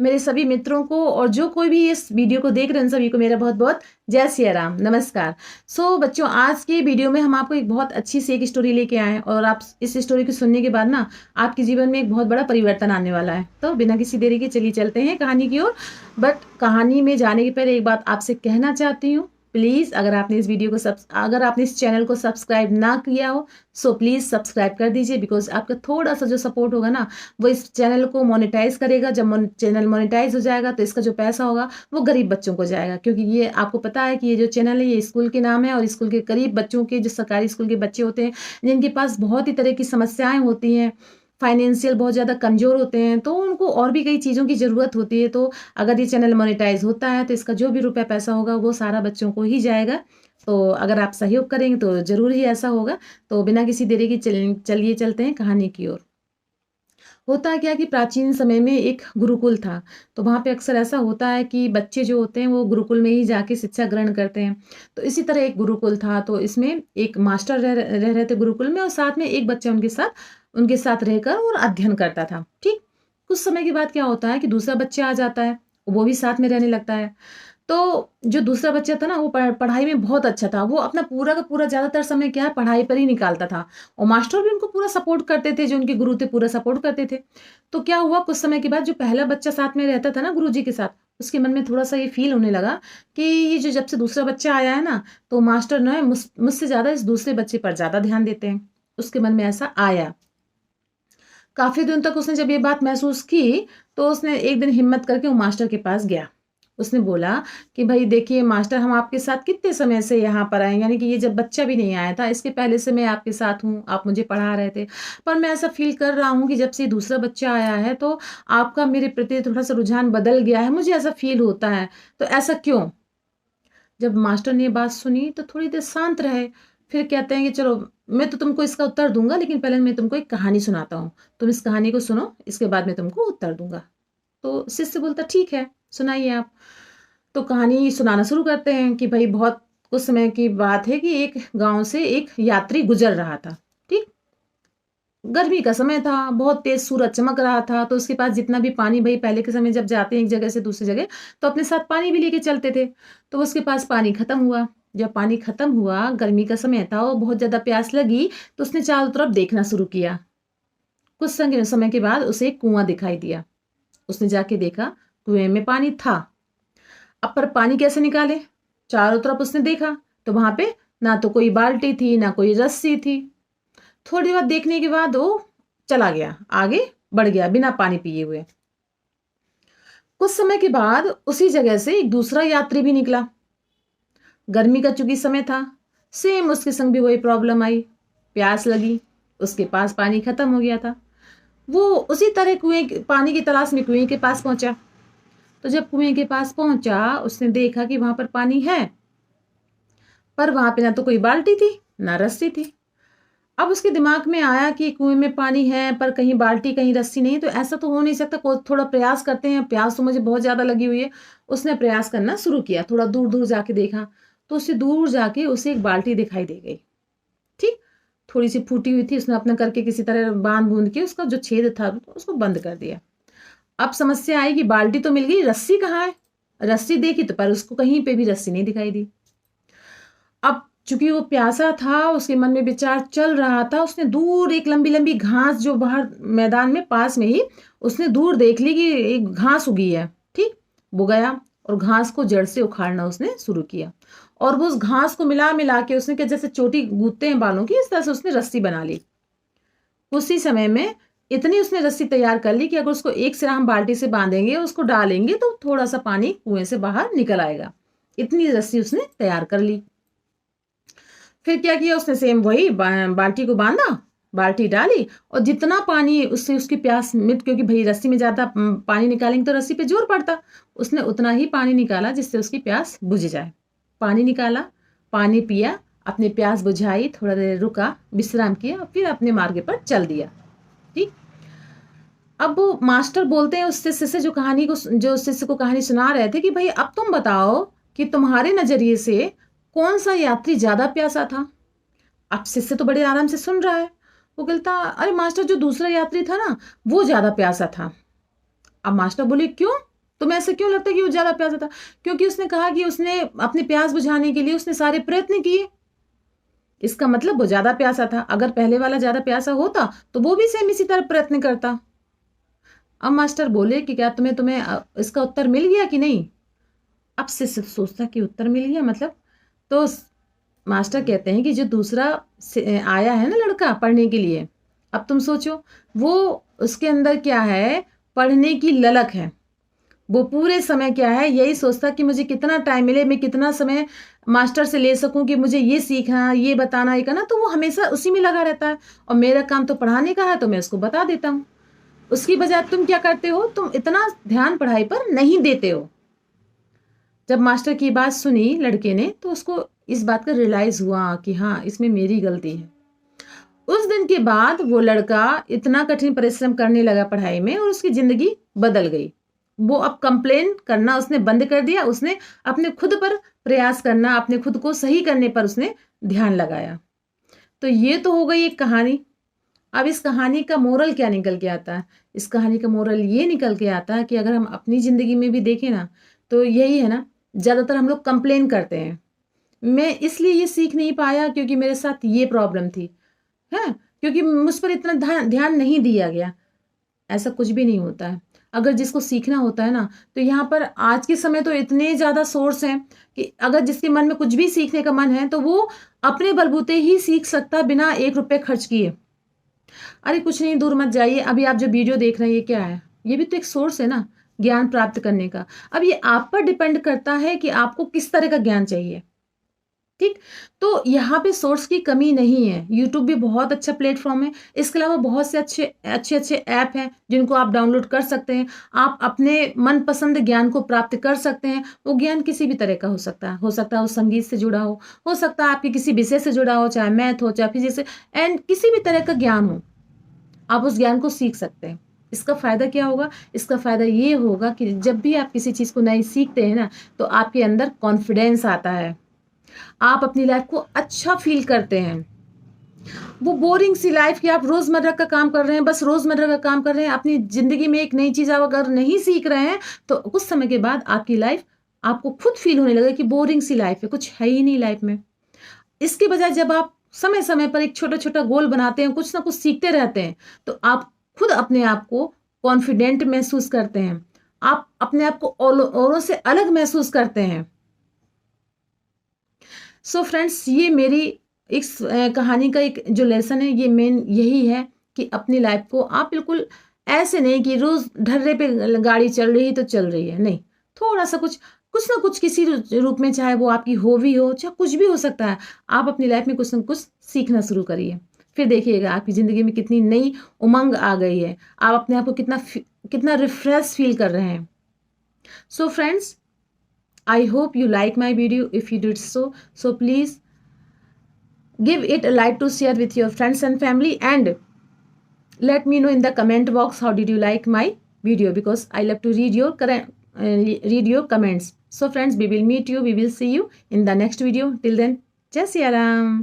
मेरे सभी मित्रों को और जो कोई भी इस वीडियो को देख रहे हैं उन सभी को मेरा बहुत बहुत जय सिया राम, नमस्कार। बच्चों, आज की वीडियो में हम आपको एक बहुत अच्छी सी एक स्टोरी लेके आए हैं और आप इस स्टोरी को सुनने के बाद ना आपके जीवन में एक बहुत बड़ा परिवर्तन आने वाला है। तो बिना किसी देरी के चलिए चलते हैं कहानी की ओर। बट कहानी में जाने के पहले एक बात आपसे कहना चाहती हूँ। प्लीज़ अगर आपने इस चैनल को सब्सक्राइब ना किया हो सो प्लीज़ सब्सक्राइब कर दीजिए, बिकॉज आपका थोड़ा सा जो सपोर्ट होगा ना वो इस चैनल को मोनेटाइज करेगा। जब चैनल मोनेटाइज हो जाएगा तो इसका जो पैसा होगा वो गरीब बच्चों को जाएगा, क्योंकि ये आपको पता है कि ये जो चैनल है ये स्कूल के नाम है और स्कूल के गरीब बच्चों के, जो सरकारी स्कूल के बच्चे होते हैं जिनके पास बहुत ही तरह की समस्याएं होती हैं, फाइनेंशियल बहुत ज़्यादा कमज़ोर होते हैं, तो उनको और भी कई चीज़ों की ज़रूरत होती है। तो अगर ये चैनल मोनेटाइज होता है तो इसका जो भी रुपया पैसा होगा वो सारा बच्चों को ही जाएगा। तो अगर आप सहयोग करेंगे तो ज़रूर ही ऐसा होगा। तो बिना किसी देरी की चलिए चलते हैं कहानी की ओर। होता क्या कि प्राचीन समय में एक गुरुकुल था। तो वहाँ पे अक्सर ऐसा होता है कि बच्चे जो होते हैं वो गुरुकुल में ही जाके शिक्षा ग्रहण करते हैं। तो इसी तरह एक गुरुकुल था, तो इसमें एक मास्टर रह रहे थे गुरुकुल में और साथ में एक बच्चा उनके साथ रहकर और अध्ययन करता था। ठीक, कुछ समय के बाद क्या होता है कि दूसरा बच्चा आ जाता है, वो भी साथ में रहने लगता है। तो जो दूसरा बच्चा था ना वो पढ़ाई में बहुत अच्छा था। वो अपना पूरा का पूरा ज़्यादातर समय क्या है पढ़ाई पर ही निकालता था और मास्टर भी उनको पूरा सपोर्ट करते थे, जो उनके गुरु थे पूरा सपोर्ट करते थे। तो क्या हुआ, कुछ समय के बाद जो पहला बच्चा साथ में रहता था ना गुरु जी के साथ, उसके मन में थोड़ा सा ये फील होने लगा कि ये जो जब से दूसरा बच्चा आया है ना तो मास्टर ना मुझसे ज़्यादा इस दूसरे बच्चे पर ज़्यादा ध्यान देते हैं। उसके मन में ऐसा आया। काफ़ी दिन तक उसने जब ये बात महसूस की तो उसने एक दिन हिम्मत करके वो मास्टर के पास गया। उसने बोला कि भाई देखिए मास्टर, हम आपके साथ कितने समय से यहाँ पर आए, यानी कि ये जब बच्चा भी नहीं आया था इसके पहले से मैं आपके साथ हूँ, आप मुझे पढ़ा रहे थे। पर मैं ऐसा फील कर रहा हूँ कि जब से दूसरा बच्चा आया है तो आपका मेरे प्रति थोड़ा सा रुझान बदल गया है, मुझे ऐसा फील होता है। तो ऐसा क्यों? जब मास्टर ने ये बात सुनी तो थोड़ी देर शांत रहे। फिर कहते हैं कि चलो मैं तो तुमको इसका उत्तर दूंगा, लेकिन पहले मैं तुमको एक कहानी सुनाता हूँ, तुम इस कहानी को सुनो, इसके बाद मैं तुमको उत्तर दूंगा। तो शिष्य बोलता ठीक है, सुनाइए आप। तो कहानी सुनाना शुरू करते हैं कि भाई बहुत कुछ समय की बात है कि एक गांव से एक यात्री गुजर रहा था। ठीक, गर्मी का समय था, बहुत तेज सूरज चमक रहा था, तो उसके पास जितना भी पानी, भाई पहले के समय जब जाते हैं एक जगह से दूसरी जगह तो अपने साथ पानी भी लेके चलते थे। तो उसके पास पानी खत्म हुआ। जब पानी खत्म हुआ, गर्मी का समय था और बहुत ज्यादा प्यास लगी, तो उसने चारों तरफ देखना शुरू किया। कुछ समय के बाद उसे एक कुआं दिखाई दिया। उसने जाके देखा, कुएं में पानी था। अब पर पानी कैसे निकाले? चारों तरफ उसने देखा तो वहां पे ना तो कोई बाल्टी थी ना कोई रस्सी थी। थोड़ी देर देखने के बाद वो चला गया, आगे बढ़ गया बिना पानी पिए हुए। कुछ समय के बाद उसी जगह से एक दूसरा यात्री भी निकला। गर्मी का चूंकि समय था, सेम उसके संग भी वही प्रॉब्लम आई, प्यास लगी, उसके पास पानी खत्म हो गया था। वो उसी तरह पानी की तलाश में कुएं के पास पहुंचा। तो जब कुएं के पास पहुंचा उसने देखा कि वहां पर पानी है, पर वहां पे ना तो कोई बाल्टी थी ना रस्सी थी। अब उसके दिमाग में आया कि कुएं में पानी है पर कहीं बाल्टी कहीं रस्सी नहीं, तो ऐसा तो हो नहीं सकता, थोड़ा प्रयास करते हैं, प्यास तो मुझे बहुत ज्यादा लगी हुई है। उसने प्रयास करना शुरू किया, थोड़ा दूर दूर जाके देखा तो उससे दूर जाके उसे एक बाल्टी दिखाई दे गई। ठीक, थोड़ी सी फूटी हुई थी, उसने अपना करके किसी तरह बांध बूंद के उसका जो छेद था उसको बंद कर दिया। अब समस्या आई कि बाल्टी तो मिल गई, रस्सी कहाँ है? रस्सी देखी तो पर उसको कहीं पे भी रस्सी नहीं दिखाई दी। अब चूंकि वो प्यासा था, उसके मन में विचार चल रहा था, उसने दूर एक लंबी लंबी घास जो बाहर मैदान में पास में ही उसने दूर देख ली कि एक घास उगी है। ठीक, वो गया और घास को जड़ से उखाड़ना उसने शुरू किया और वो उस घास को मिला मिला के उसने क्या जैसे चोटी गूंथते हैं बालों की, इस तरह से उसने रस्सी बना ली। उसी समय में इतनी उसने रस्सी तैयार कर ली कि अगर उसको एक सिरा हम बाल्टी से बांधेंगे, उसको डालेंगे तो थोड़ा सा पानी कुएं से बाहर निकल आएगा। इतनी रस्सी उसने तैयार कर ली। फिर क्या किया उसने, सेम वही बाल्टी को बांधा, बाल्टी डाली और जितना पानी उससे उसकी प्यास मिट, क्योंकि भाई रस्सी में ज्यादा पानी निकालेंगे तो रस्सी पे जोर पड़ता, उसने उतना ही पानी निकाला जिससे उसकी प्यास बुझ जाए। पानी निकाला, पानी पिया, अपनी प्यास बुझाई, थोड़ा देर रुका, विश्राम किया, फिर अपने मार्ग पर चल दिया। ठीक, अब वो मास्टर बोलते हैं उस शिष्य से जो शिष्य को कहानी सुना रहे थे कि भाई अब तुम बताओ कि तुम्हारे नजरिए से कौन सा यात्री ज्यादा प्यासा था? अब शिष्य तो बड़े आराम से सुन रहा है। वो कहता अरे मास्टर, जो दूसरा यात्री था ना वो ज्यादा प्यासा था। अब मास्टर बोले क्यों? तुम्हें ऐसा क्यों लगता है कि वो ज्यादा प्यासा था? क्योंकि उसने कहा कि उसने अपने प्यास बुझाने के लिए उसने सारे प्रयत्न किए, इसका मतलब वो ज्यादा प्यासा था। अगर पहले वाला ज्यादा प्यासा होता तो वो भी सेम इसी तरह प्रयत्न करता। अब मास्टर बोले कि क्या तुम्हें इसका उत्तर मिल गया कि नहीं? अब से सिर्फ सोचता कि उत्तर मिल गया मतलब। तो मास्टर कहते हैं कि जो दूसरा आया है ना लड़का पढ़ने के लिए, अब तुम सोचो, वो उसके अंदर क्या है, पढ़ने की ललक है। वो पूरे समय क्या है, यही सोचता कि मुझे कितना टाइम मिले, मैं कितना समय मास्टर से ले सकूं कि मुझे ये सीखना, ये बताना, ये करना। तो वो हमेशा उसी में लगा रहता है और मेरा काम तो पढ़ाने का है, तो मैं उसको बता देता हूँ। उसकी बजाय तुम क्या करते हो, तुम इतना ध्यान पढ़ाई पर नहीं देते हो। जब मास्टर की बात सुनी लड़के ने तो उसको इस बात का रियलाइज हुआ कि हाँ, इसमें मेरी गलती है। उस दिन के बाद वो लड़का इतना कठिन परिश्रम करने लगा पढ़ाई में और उसकी जिंदगी बदल गई। वो अब कंप्लेन करना उसने बंद कर दिया। उसने अपने खुद पर प्रयास करना, अपने खुद को सही करने पर उसने ध्यान लगाया। तो ये तो हो गई एक कहानी। अब इस कहानी का मोरल क्या निकल के आता है? इस कहानी का मोरल ये निकल के आता है कि अगर हम अपनी जिंदगी में भी देखें ना, तो यही है ना, ज्यादातर हम लोग कंप्लेन करते हैं। मैं इसलिए ये सीख नहीं पाया क्योंकि मेरे साथ ये प्रॉब्लम थी, है, क्योंकि मुझ पर इतना ध्यान नहीं दिया गया। ऐसा कुछ भी नहीं होता है। अगर जिसको सीखना होता है ना, तो यहाँ पर आज के समय तो इतने ज्यादा सोर्स हैं कि अगर जिसके मन में कुछ भी सीखने का मन है तो वो अपने बलबूते ही सीख सकता है बिना 1 रुपए खर्च किए। अरे कुछ नहीं, दूर मत जाइए। अभी आप जो वीडियो देख रहे हैं, ये क्या है? ये भी तो एक सोर्स है ना ज्ञान प्राप्त करने का। अब ये आप पर डिपेंड करता है कि आपको किस तरह का ज्ञान चाहिए। ठीक, तो यहाँ पे सोर्स की कमी नहीं है। यूट्यूब भी बहुत अच्छा प्लेटफॉर्म है। इसके अलावा बहुत से अच्छे ऐप हैं जिनको आप डाउनलोड कर सकते हैं। आप अपने मनपसंद ज्ञान को प्राप्त कर सकते हैं। वो ज्ञान किसी भी तरह का हो सकता है। वो संगीत से जुड़ा हो सकता है आपके किसी विषय से जुड़ा हो, चाहे मैथ हो, चाहे फिजिक्स, एंड किसी भी तरह का ज्ञान हो, आप उस ज्ञान को सीख सकते हैं। इसका फायदा क्या होगा? इसका फायदा ये होगा कि जब भी आप किसी चीज को नई सीखते हैं ना, तो आपके अंदर कॉन्फिडेंस आता है, आप अपनी लाइफ को अच्छा फील करते हैं। वो बोरिंग सी लाइफ कि आप रोजमर्रा का काम कर रहे हैं, बस रोजमर्रा का काम कर रहे हैं, अपनी जिंदगी में एक नई चीज आप अगर नहीं सीख रहे हैं तो कुछ समय के बाद आपकी लाइफ आपको खुद फील होने लगेगा कि बोरिंग सी लाइफ है, कुछ है ही नहीं लाइफ में। इसके बजाय जब आप समय समय पर एक छोटा छोटा गोल बनाते हैं, कुछ ना कुछ सीखते रहते हैं, तो आप खुद अपने आप को कॉन्फिडेंट महसूस करते हैं। आप अपने आप को औरों से अलग महसूस करते हैं। सो फ्रेंड्स, ये मेरी इस कहानी का एक जो लेसन है, ये मेन यही है कि अपनी लाइफ को आप बिल्कुल ऐसे नहीं कि रोज ढर्रे पे गाड़ी चल रही है तो चल रही है, नहीं। थोड़ा सा कुछ ना कुछ किसी रूप में, चाहे वो आपकी हॉबी हो, चाहे कुछ भी हो सकता है, आप अपनी लाइफ में कुछ ना कुछ सीखना शुरू करिए। फिर देखिएगा आपकी जिंदगी में कितनी नई उमंग आ गई है, आप अपने आप को कितना रिफ्रेश फील कर रहे हैं। So friends, I hope you like my video. If you did so please give it a like to share with your friends and family, and let me know in the comment box how did you like my video, because I love to read your comments. So friends, we will meet you. We will see you in the next video. Till then, Jai Siya Ram.